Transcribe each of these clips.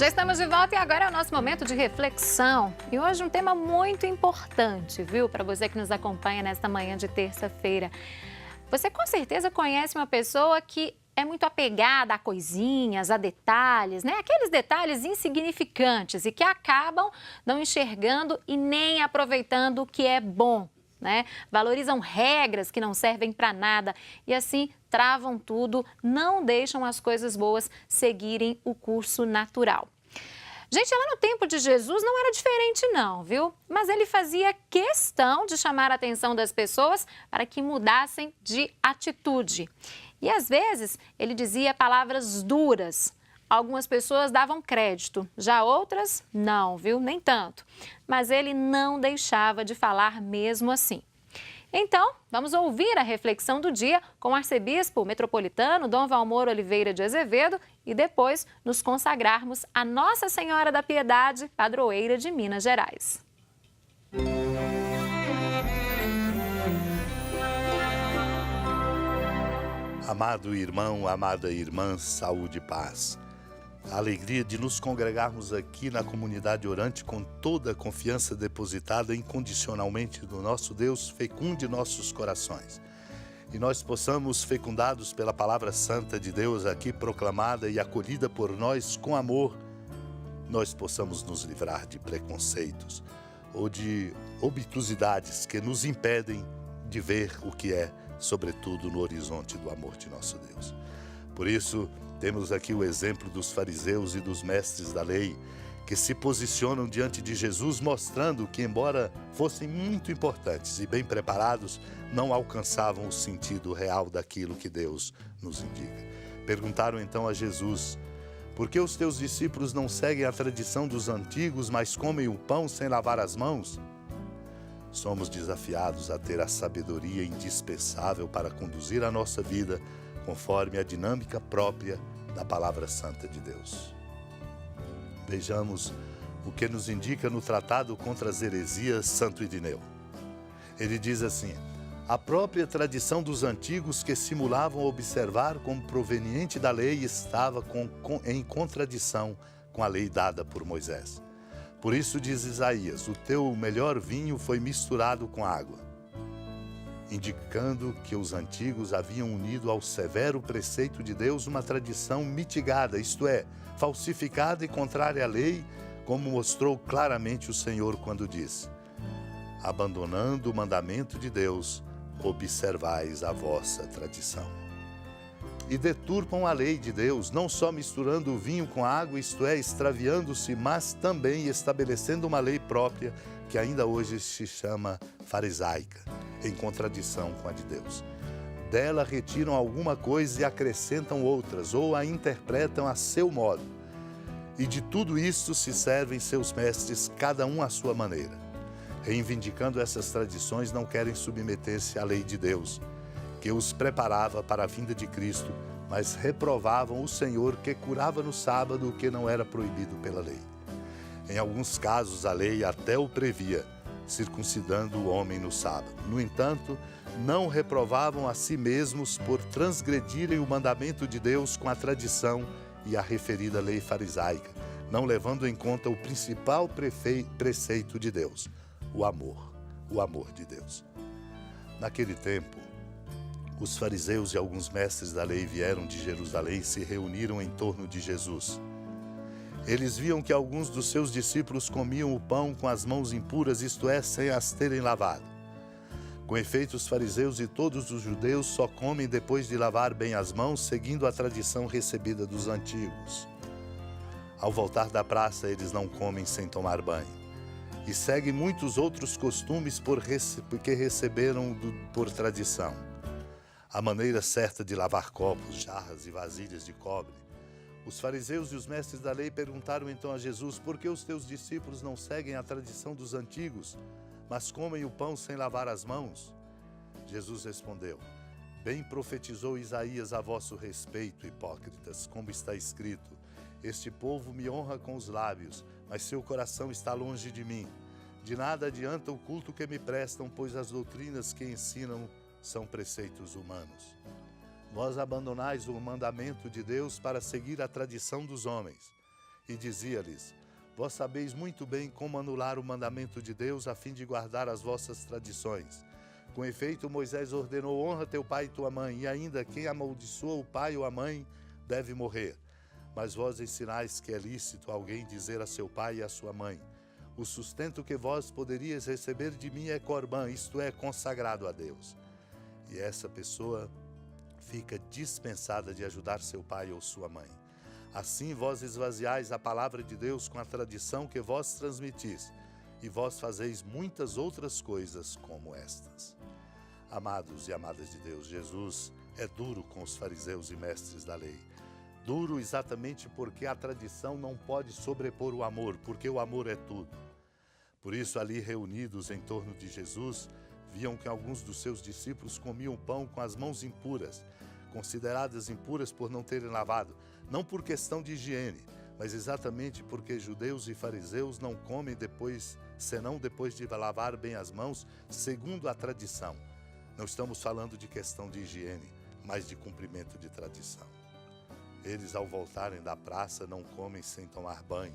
Já estamos de volta e agora é o nosso momento de reflexão. E hoje um tema muito importante, viu? Para você que nos acompanha nesta manhã de terça-feira. Você com certeza conhece uma pessoa que é muito apegada a coisinhas, a detalhes, né? Aqueles detalhes insignificantes e que acabam não enxergando e nem aproveitando o que é bom, né? Valorizam regras que não servem para nada e assim travam tudo, não deixam as coisas boas seguirem o curso natural. Gente, lá no tempo de Jesus não era diferente não, viu? Mas ele fazia questão de chamar a atenção das pessoas para que mudassem de atitude. E às vezes ele dizia palavras duras. Algumas pessoas davam crédito, já outras não, viu? Nem tanto. Mas ele não deixava de falar mesmo assim. Então, vamos ouvir a reflexão do dia com o arcebispo metropolitano Dom Valmor Oliveira de Azevedo e depois nos consagrarmos a Nossa Senhora da Piedade, padroeira de Minas Gerais. Amado irmão, amada irmã, saúde e paz. A alegria de nos congregarmos aqui na comunidade orante com toda a confiança depositada incondicionalmente no nosso Deus fecunde nossos corações. E nós possamos, fecundados pela palavra santa de Deus aqui proclamada e acolhida por nós com amor, nós possamos nos livrar de preconceitos ou de obtusidades que nos impedem de ver o que é, sobretudo no horizonte do amor de nosso Deus. Por isso, temos aqui o exemplo dos fariseus e dos mestres da lei, que se posicionam diante de Jesus, mostrando que, embora fossem muito importantes e bem preparados, não alcançavam o sentido real daquilo que Deus nos indica. Perguntaram então a Jesus: por que os teus discípulos não seguem a tradição dos antigos, mas comem o pão sem lavar as mãos? Somos desafiados a ter a sabedoria indispensável para conduzir a nossa vida conforme a dinâmica própria da Palavra Santa de Deus. Vejamos o que nos indica no Tratado contra as Heresias Santo Irineu. Ele diz assim: a própria tradição dos antigos que simulavam observar como proveniente da lei estava em contradição com a lei dada por Moisés. Por isso diz Isaías: o teu melhor vinho foi misturado com água, indicando que os antigos haviam unido ao severo preceito de Deus uma tradição mitigada, isto é, falsificada e contrária à lei, como mostrou claramente o Senhor quando disse: abandonando o mandamento de Deus, observais a vossa tradição. E deturpam a lei de Deus, não só misturando o vinho com a água, isto é, extraviando-se, mas também estabelecendo uma lei própria, que ainda hoje se chama farisaica, em contradição com a de Deus. Dela retiram alguma coisa e acrescentam outras, ou a interpretam a seu modo. E de tudo isto se servem seus mestres, cada um à sua maneira. Reivindicando essas tradições, não querem submeter-se à lei de Deus, que os preparava para a vinda de Cristo, mas reprovavam o Senhor que curava no sábado o que não era proibido pela lei. Em alguns casos, a lei até o previa, circuncidando o homem no sábado. No entanto, não reprovavam a si mesmos por transgredirem o mandamento de Deus com a tradição e a referida lei farisaica, não levando em conta o principal preceito de Deus, o amor de Deus. Naquele tempo, os fariseus e alguns mestres da lei vieram de Jerusalém e se reuniram em torno de Jesus. Eles viam que alguns dos seus discípulos comiam o pão com as mãos impuras, isto é, sem as terem lavado. Com efeito, os fariseus e todos os judeus só comem depois de lavar bem as mãos, seguindo a tradição recebida dos antigos. Ao voltar da praça, eles não comem sem tomar banho. E seguem muitos outros costumes porque receberam por tradição. A maneira certa de lavar copos, jarras e vasilhas de cobre. Os fariseus e os mestres da lei perguntaram então a Jesus: por que os teus discípulos não seguem a tradição dos antigos, mas comem o pão sem lavar as mãos? Jesus respondeu: bem profetizou Isaías a vosso respeito, hipócritas, como está escrito: este povo me honra com os lábios, mas seu coração está longe de mim. De nada adianta o culto que me prestam, pois as doutrinas que ensinam são preceitos humanos. Vós abandonais o mandamento de Deus para seguir a tradição dos homens. e dizia-lhes: Vós sabeis muito bem como anular o mandamento de Deus a fim de guardar as vossas tradições. Com efeito, Moisés ordenou: honra teu pai e tua mãe, e ainda quem amaldiçoa o pai ou a mãe deve morrer. Mas vós ensinais que é lícito alguém dizer a seu pai e a sua mãe: o sustento que vós poderíeis receber de mim é corbã, isto é, consagrado a Deus. E essa pessoa fica dispensada de ajudar seu pai ou sua mãe. Assim vós esvaziais a palavra de Deus com a tradição que vós transmitis, e vós fazeis muitas outras coisas como estas. Amados e amadas de Deus, Jesus é duro com os fariseus e mestres da lei. Duro exatamente porque a tradição não pode sobrepor o amor, porque o amor é tudo. Por isso, ali reunidos em torno de Jesus, viam que alguns dos seus discípulos comiam pão com as mãos impuras, consideradas impuras por não terem lavado, não por questão de higiene, mas exatamente porque judeus e fariseus não comem senão depois de lavar bem as mãos, segundo a tradição. Não estamos falando de questão de higiene, mas de cumprimento de tradição. Eles, ao voltarem da praça, não comem sem tomar banho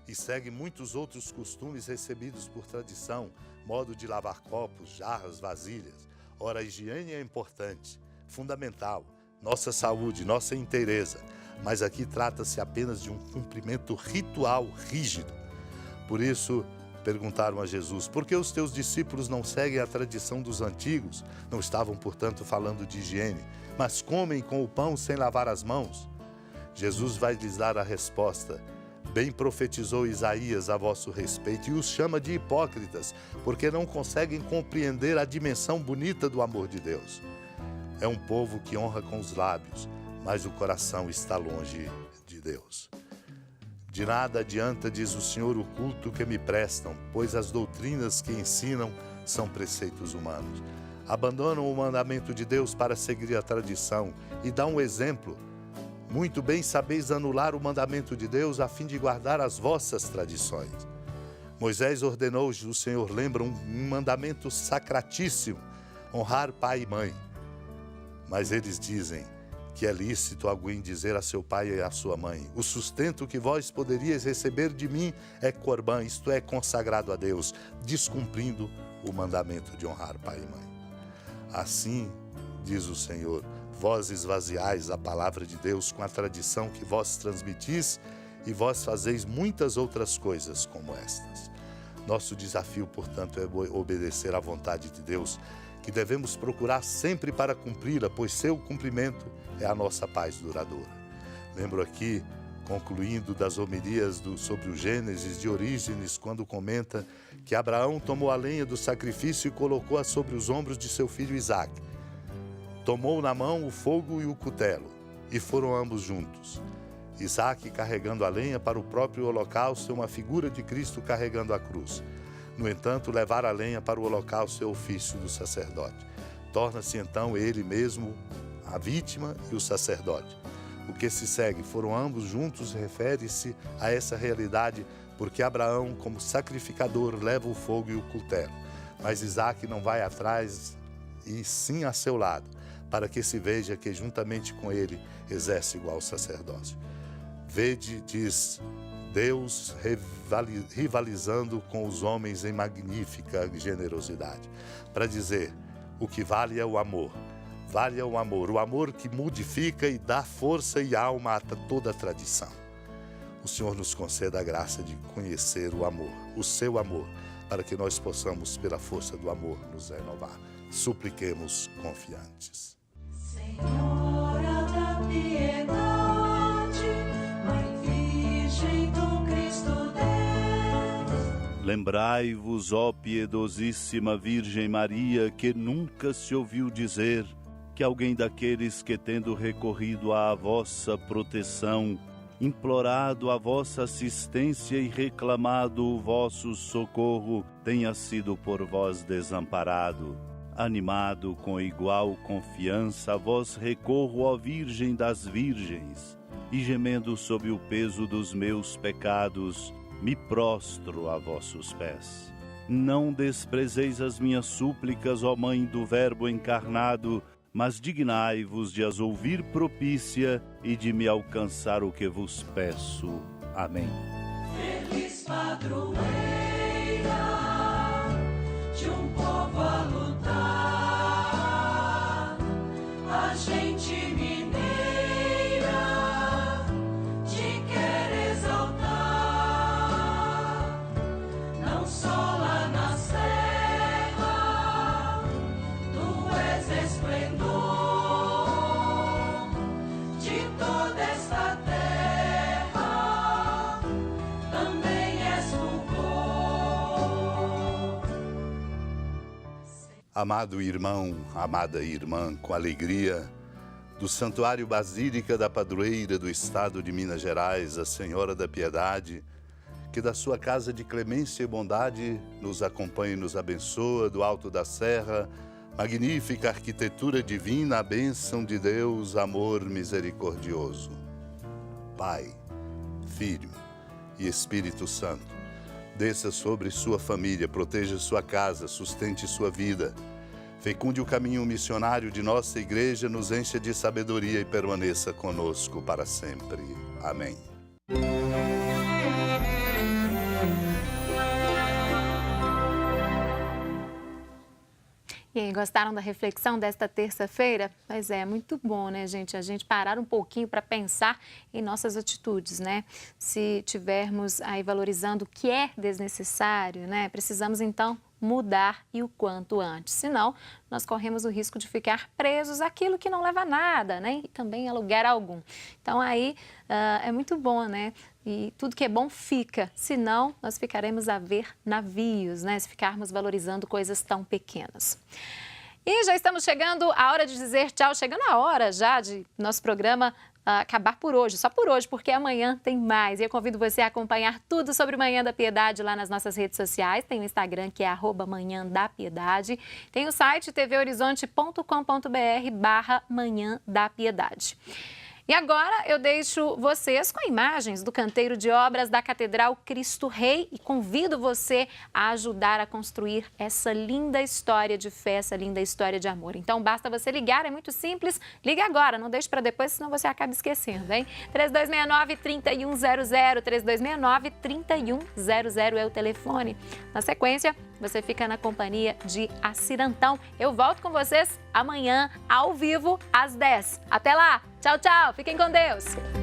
e seguem muitos outros costumes recebidos por tradição, modo de lavar copos, jarras, vasilhas. Ora, a higiene é importante, fundamental, nossa saúde, nossa inteireza, mas aqui trata-se apenas de um cumprimento ritual rígido. Por isso, perguntaram a Jesus: por que os teus discípulos não seguem a tradição dos antigos? Não estavam, portanto, falando de higiene, mas comem com o pão sem lavar as mãos? Jesus vai lhes dar a resposta: bem profetizou Isaías a vosso respeito, e os chama de hipócritas, porque não conseguem compreender a dimensão bonita do amor de Deus. É um povo que honra com os lábios, mas o coração está longe de Deus. De nada adianta, diz o Senhor, o culto que me prestam, pois as doutrinas que ensinam são preceitos humanos. Abandonam o mandamento de Deus para seguir a tradição e dão um exemplo. Muito bem sabeis anular o mandamento de Deus a fim de guardar as vossas tradições. Moisés ordenou, o Senhor lembra, um mandamento sacratíssimo: honrar pai e mãe. Mas eles dizem que é lícito alguém dizer a seu pai e a sua mãe: o sustento que vós poderíeis receber de mim é corbã, isto é, consagrado a Deus, descumprindo o mandamento de honrar pai e mãe. Assim, diz o Senhor, vós esvaziais a palavra de Deus com a tradição que vós transmitis, e vós fazeis muitas outras coisas como estas. Nosso desafio, portanto, é obedecer à vontade de Deus, que devemos procurar sempre para cumpri-la, pois seu cumprimento é a nossa paz duradoura. Lembro aqui, concluindo das homilias sobre o Gênesis de Orígenes, quando comenta que Abraão tomou a lenha do sacrifício e colocou-a sobre os ombros de seu filho Isaque. Tomou na mão o fogo e o cutelo, e foram ambos juntos. Isaque carregando a lenha para o próprio holocausto é uma figura de Cristo carregando a cruz. No entanto, levar a lenha para o holocausto é o ofício do sacerdote. Torna-se então ele mesmo a vítima e o sacerdote. O que se segue, foram ambos juntos, refere-se a essa realidade, porque Abraão, como sacrificador, leva o fogo e o cutelo, mas Isaque não vai atrás, e sim a seu lado, para que se veja que juntamente com ele exerce igual sacerdócio. Vede, diz Deus, rivalizando com os homens em magnífica generosidade, para dizer: o que vale é o amor. Vale é o amor que modifica e dá força e alma a toda a tradição. O Senhor nos conceda a graça de conhecer o amor, o seu amor, para que nós possamos, pela força do amor, nos renovar. Supliquemos confiantes. Senhora da piedade, Mãe Virgem do Cristo Deus. Lembrai-vos, ó piedosíssima Virgem Maria, que nunca se ouviu dizer que alguém daqueles que, tendo recorrido à vossa proteção, implorado a vossa assistência e reclamado o vosso socorro, tenha sido por vós desamparado. Animado com igual confiança, a vós recorro, ó Virgem das Virgens, e gemendo sob o peso dos meus pecados, me prostro a vossos pés. Não desprezeis as minhas súplicas, ó Mãe do Verbo encarnado, mas dignai-vos de as ouvir propícia e de me alcançar o que vos peço. Amém. Feliz padroeira de um povo a lutar, a gente mineira te quer exaltar, não só lá na serra, tu és esplendor de toda esta terra, também és fulgor. Amado irmão, amada irmã, com alegria, do Santuário Basílica da Padroeira do Estado de Minas Gerais, a Senhora da Piedade, que da sua casa de clemência e bondade nos acompanha e nos abençoa do alto da serra, magnífica arquitetura divina, a bênção de Deus, amor misericordioso. Pai, Filho e Espírito Santo, desça sobre sua família, proteja sua casa, sustente sua vida, fecunde o caminho missionário de nossa igreja, nos encha de sabedoria e permaneça conosco para sempre. Amém. E aí, gostaram da reflexão desta terça-feira? Pois é, muito bom, né, gente? A gente parar um pouquinho para pensar em nossas atitudes, né? Se tivermos aí valorizando o que é desnecessário, né? Precisamos, então, mudar e o quanto antes. Senão, nós corremos o risco de ficar presos àquilo que não leva a nada, né? E também a lugar algum. Então, aí, é muito bom, né? E tudo que é bom fica, senão nós ficaremos a ver navios, né? Se ficarmos valorizando coisas tão pequenas. E já estamos chegando à hora de dizer tchau, chegando a hora já de nosso programa acabar por hoje, só por hoje, porque amanhã tem mais. E eu convido você a acompanhar tudo sobre Manhã da Piedade lá nas nossas redes sociais. Tem o Instagram, que é @Manhã da Piedade. Tem o site tvhorizonte.com.br/Manhã da Piedade. E agora eu deixo vocês com imagens do canteiro de obras da Catedral Cristo Rei e convido você a ajudar a construir essa linda história de fé, essa linda história de amor. Então basta você ligar, é muito simples, liga agora, não deixe para depois, senão você acaba esquecendo, hein? 3269-3100, 3269-3100 é o telefone. Na sequência, você fica na companhia de Acirantão. Eu volto com vocês amanhã, ao vivo, às 10. Até lá! Tchau, tchau! Fiquem com Deus!